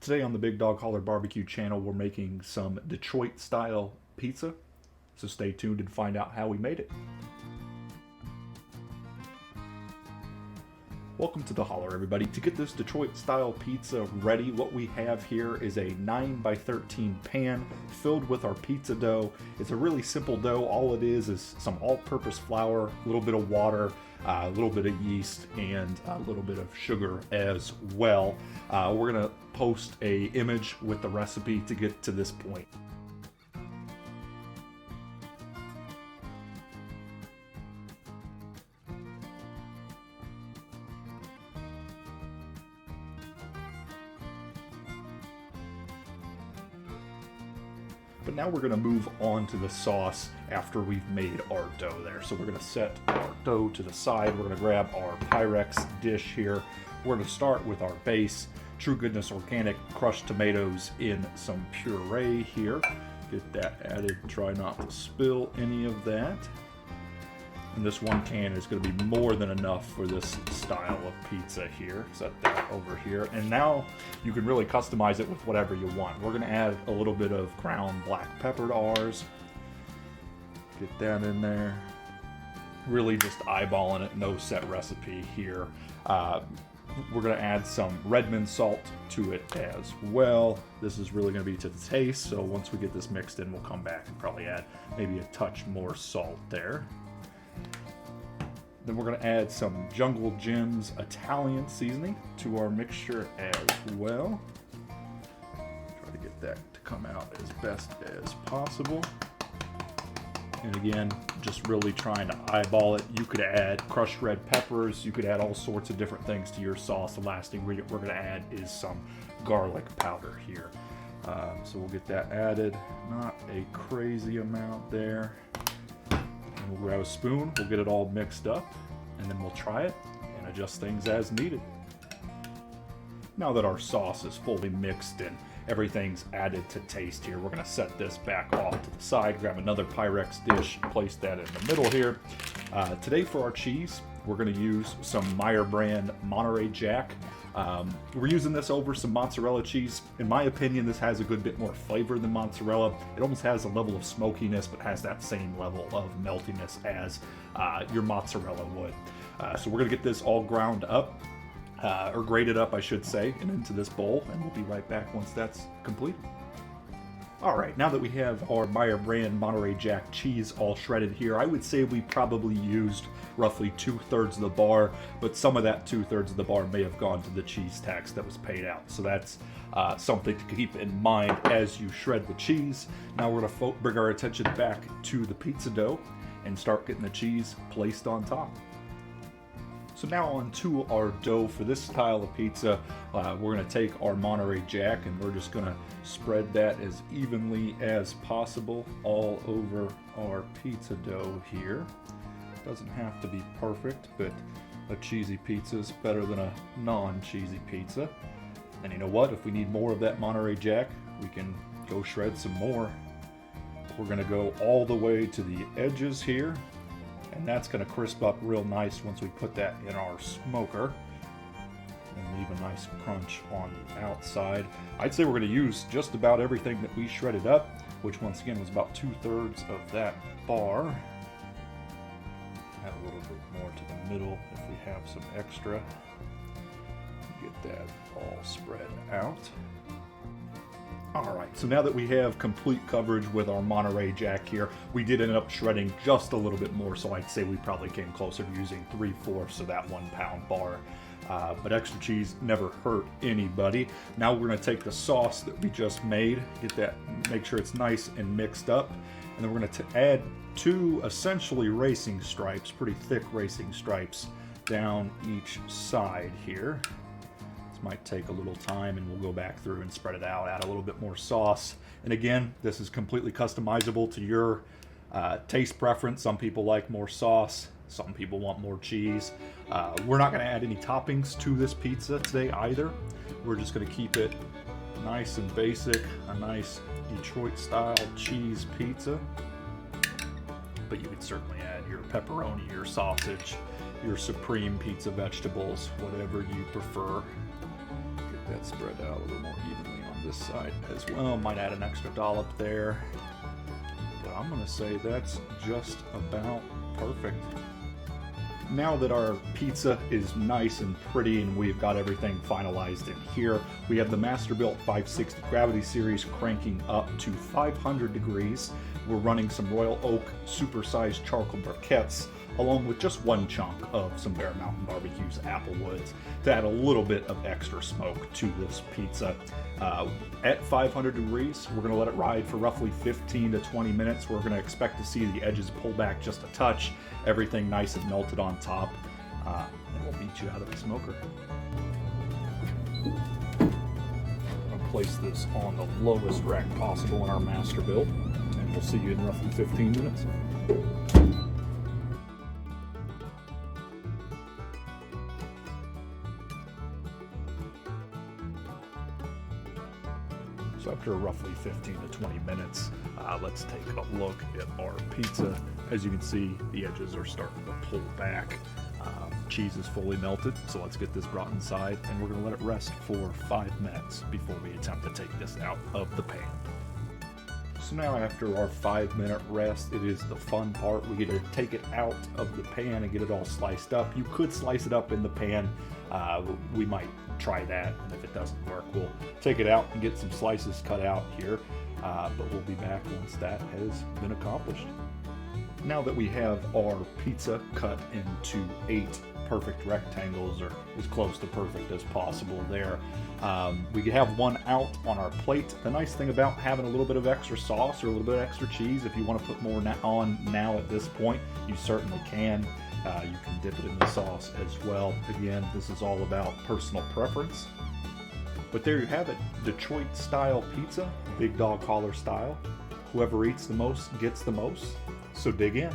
Today on the Big Dog Holler Barbecue channel, we're making some Detroit style pizza. So stay tuned and find out how we made it. Welcome to the Holler, everybody. To get this Detroit style pizza ready, what we have here is a 9x13 pan filled with our pizza dough. It's a really simple dough. All it is some all-purpose flour, a little bit of water, a little bit of yeast, and a little bit of sugar as well. We're gonna post a image with the recipe to get to this point. But now we're gonna move on to the sauce after we've made our dough there. So we're gonna set our dough to the side. We're gonna grab our Pyrex dish here. We're gonna start with our base, True Goodness Organic crushed tomatoes in some puree here. Get that added, try not to spill any of that. And this one can is going to be more than enough for this style of pizza here. Set that over here. And now you can really customize it with whatever you want. We're going to add a little bit of ground black pepper to ours. Get that in there. Really just eyeballing it, no set recipe here. We're going to add some Redmond salt to it as well. This is really going to be to the taste. So once we get this mixed in, we'll come back and probably add maybe a touch more salt there. Then we're going to add some Jungle Jim's Italian seasoning to our mixture as well. Try to get that to come out as best as possible. And again, just really trying to eyeball it. You could add crushed red peppers. You could add all sorts of different things to your sauce. The last ingredient we're going to add is some garlic powder here. So we'll get that added. Not a crazy amount there. We'll grab a spoon, we'll get it all mixed up, and then we'll try it and adjust things as needed. Now that our sauce is fully mixed and everything's added to taste here, we're going to set this back off to the side, grab another Pyrex dish, place that in the middle here. Today for our cheese, we're going to use some Meyer brand Monterey Jack. We're using this over some mozzarella cheese. In my opinion, this has a good bit more flavor than mozzarella. It almost has a level of smokiness, but has that same level of meltiness as your mozzarella would. So we're gonna get this all ground up, or grated up, I should say, and into this bowl, and we'll be right back once that's completed. All right, now that we have our Meyer brand Monterey Jack cheese all shredded here, I would say we probably used roughly 2/3 of the bar, but some of that 2/3 of the bar may have gone to the cheese tax that was paid out. So that's something to keep in mind as you shred the cheese. Now we're gonna bring our attention back to the pizza dough and start getting the cheese placed on top. So now on to our dough for this style of pizza. We're going to take our Monterey Jack and we're just going to spread that as evenly as possible all over our pizza dough here. Doesn't have to be perfect, but a cheesy pizza is better than a non-cheesy pizza. And you know what? If we need more of that Monterey Jack, we can go shred some more. We're going to go all the way to the edges here. And that's going to crisp up real nice once we put that in our smoker and leave a nice crunch on the outside. I'd say we're going to use just about everything that we shredded up, which once again was about 2/3 of that bar. Add a little bit more to the middle if we have some extra. Get that all spread out. All right, so now that we have complete coverage with our Monterey Jack here, we did end up shredding just a little bit more, so I'd say we probably came closer to using 3/4 of that 1 pound bar. But extra cheese never hurt anybody. Now we're gonna take the sauce that we just made, get that, make sure it's nice and mixed up, and then we're gonna add 2 essentially racing stripes, pretty thick racing stripes, down each side here. Might take a little time and we'll go back through and spread it out, add a little bit more sauce. And again, this is completely customizable to your taste preference. Some people like more sauce, some people want more cheese. We're not going to add any toppings to this pizza today either. We're just going to keep it nice and basic, a nice Detroit style cheese pizza. But you could certainly add your pepperoni, your sausage, your supreme pizza vegetables, whatever you prefer. Get that spread out a little more evenly on this side as well. Might add an extra dollop there. But I'm gonna say that's just about perfect. Now that our pizza is nice and pretty and we've got everything finalized in here, we have the Masterbuilt 560 Gravity Series cranking up to 500 degrees. We're running some Royal Oak supersized charcoal briquettes along with just one chunk of some Bear Mountain Barbecue's Applewoods to add a little bit of extra smoke to this pizza. At 500 degrees, we're going to let it ride for roughly 15 to 20 minutes. We're going to expect to see the edges pull back just a touch, everything nice and melted on top, and we'll beat you out of the smoker. I'm going to place this on the lowest rack possible in our Masterbuilt, and we'll see you in roughly 15 minutes. So after roughly 15 to 20 minutes, let's take a look at our pizza. As you can see, the edges are starting to pull back. Cheese is fully melted, so let's get this brought inside, and we're gonna let it rest for 5 minutes before we attempt to take this out of the pan. So now after our 5-minute rest, it is the fun part. We get to take it out of the pan and get it all sliced up. You could slice it up in the pan. We might try that, and if it doesn't work, we'll take it out and get some slices cut out here. But we'll be back once that has been accomplished. Now that we have our pizza cut into 8 perfect rectangles, or as close to perfect as possible there, we can have one out on our plate. The nice thing about having a little bit of extra sauce or a little bit of extra cheese, if you want to put more on now at this point, you certainly can. You can dip it in the sauce as well. Again, this is all about personal preference. But there you have it, Detroit style pizza, Big Dog Holler style. Whoever eats the most gets the most, so dig in.